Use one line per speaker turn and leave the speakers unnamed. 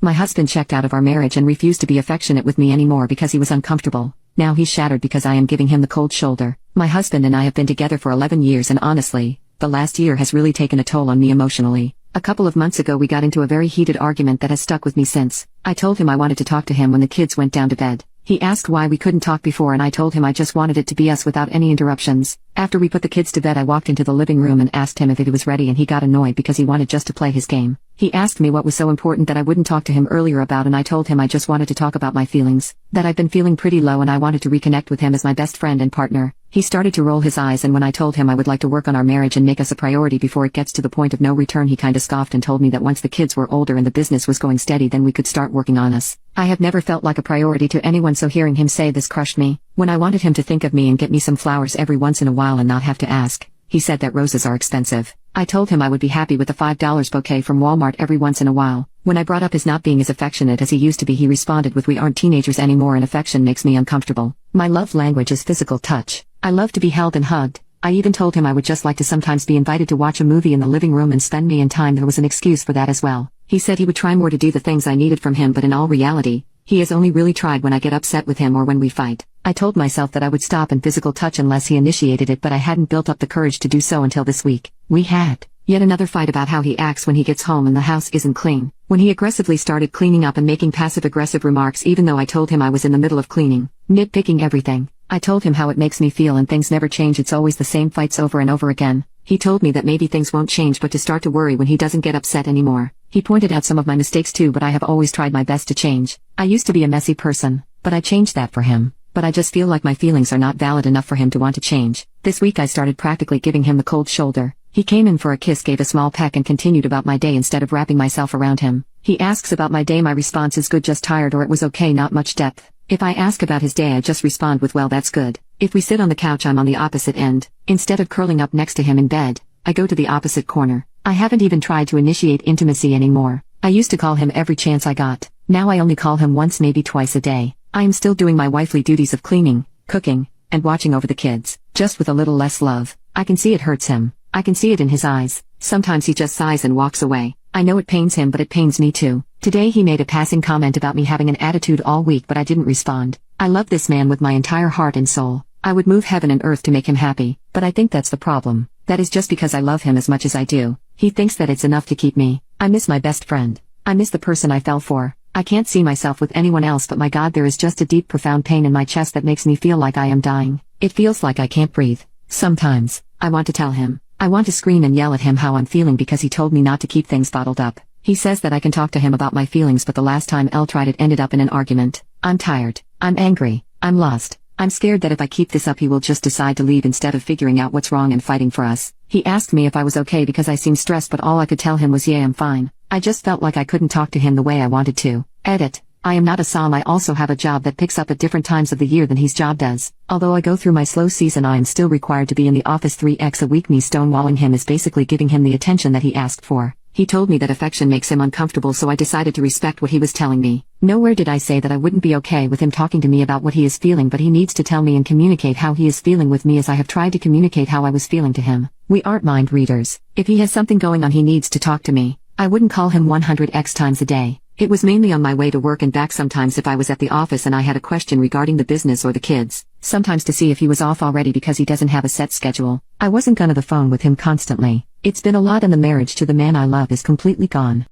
My husband checked out of our marriage and refused to be affectionate with me anymore because he was uncomfortable. Now he's shattered because I am giving him the cold shoulder. My husband and I have been together for 11 years and honestly, the last year has really taken a toll on me emotionally. A couple of months ago we got into a very heated argument that has stuck with me since. I told him I wanted to talk to him when the kids went down to bed. He asked why we couldn't talk before and I told him I just wanted it to be us without any interruptions. After we put the kids to bed I walked into the living room and asked him if he was ready and he got annoyed because he wanted just to play his game. He asked me what was so important that I wouldn't talk to him earlier about and I told him I just wanted to talk about my feelings, that I've been feeling pretty low and I wanted to reconnect with him as my best friend and partner. He started to roll his eyes and when I told him I would like to work on our marriage and make us a priority before it gets to the point of no return he kinda scoffed and told me that once the kids were older and the business was going steady then we could start working on us. I have never felt like a priority to anyone so hearing him say this crushed me. When I wanted him to think of me and get me some flowers every once in a while and not have to ask, he said that roses are expensive. I told him I would be happy with a $5 bouquet from Walmart every once in a while. When I brought up his not being as affectionate as he used to be he responded with we aren't teenagers anymore and affection makes me uncomfortable. My love language is physical touch. I love to be held and hugged. I even told him I would just like to sometimes be invited to watch a movie in the living room and spend me and time. There was an excuse for that as well. He said he would try more to do the things I needed from him but in all reality, he has only really tried when I get upset with him or when we fight. I told myself that I would stop in physical touch unless he initiated it but I hadn't built up the courage to do so until this week. We had yet another fight about how he acts when he gets home and the house isn't clean. When he aggressively started cleaning up and making passive-aggressive remarks even though I told him I was in the middle of cleaning, nitpicking everything. I told him how it makes me feel and things never change, it's always the same fights over and over again. He told me that maybe things won't change but to start to worry when he doesn't get upset anymore. He pointed out some of my mistakes too but I have always tried my best to change. I used to be a messy person, but I changed that for him. But I just feel like my feelings are not valid enough for him to want to change. This week I started practically giving him the cold shoulder. He came in for a kiss, gave a small peck and continued about my day instead of wrapping myself around him. He asks about my day, my response is good, just tired, or it was okay, not much depth. If I ask about his day I just respond with well that's good. If we sit on the couch I'm on the opposite end. Instead of curling up next to him in bed, I go to the opposite corner. I haven't even tried to initiate intimacy anymore. I used to call him every chance I got. Now I only call him once, maybe twice a day. I am still doing my wifely duties of cleaning, cooking, and watching over the kids, just with a little less love. I can see it hurts him. I can see it in his eyes. Sometimes he just sighs and walks away. I know it pains him but it pains me too. Today he made a passing comment about me having an attitude all week but I didn't respond. I love this man with my entire heart and soul. I would move heaven and earth to make him happy, but I think that's the problem. That is just because I love him as much as I do. He thinks that it's enough to keep me. I miss my best friend. I miss the person I fell for. I can't see myself with anyone else but my God, there is just a deep profound pain in my chest that makes me feel like I am dying. It feels like I can't breathe. Sometimes, I want to tell him. I want to scream and yell at him how I'm feeling because he told me not to keep things bottled up. He says that I can talk to him about my feelings but the last time Elle tried it ended up in an argument. I'm tired. I'm angry. I'm lost. I'm scared that if I keep this up he will just decide to leave instead of figuring out what's wrong and fighting for us. He asked me if I was okay because I seemed stressed but all I could tell him was yeah I'm fine. I just felt like I couldn't talk to him the way I wanted to. Edit. I am not a som. I also have a job that picks up at different times of the year than his job does. Although I go through my slow season I am still required to be in the office 3x a week. Me stonewalling him is basically giving him the attention that he asked for. He told me that affection makes him uncomfortable so I decided to respect what he was telling me. Nowhere did I say that I wouldn't be okay with him talking to me about what he is feeling but he needs to tell me and communicate how he is feeling with me as I have tried to communicate how I was feeling to him. We aren't mind readers. If he has something going on he needs to talk to me. I wouldn't call him 100x times a day. It was mainly on my way to work and back, sometimes if I was at the office and I had a question regarding the business or the kids, sometimes to see if he was off already because he doesn't have a set schedule. I wasn't gonna the phone with him constantly. It's been a lot and the marriage to the man I love is completely gone.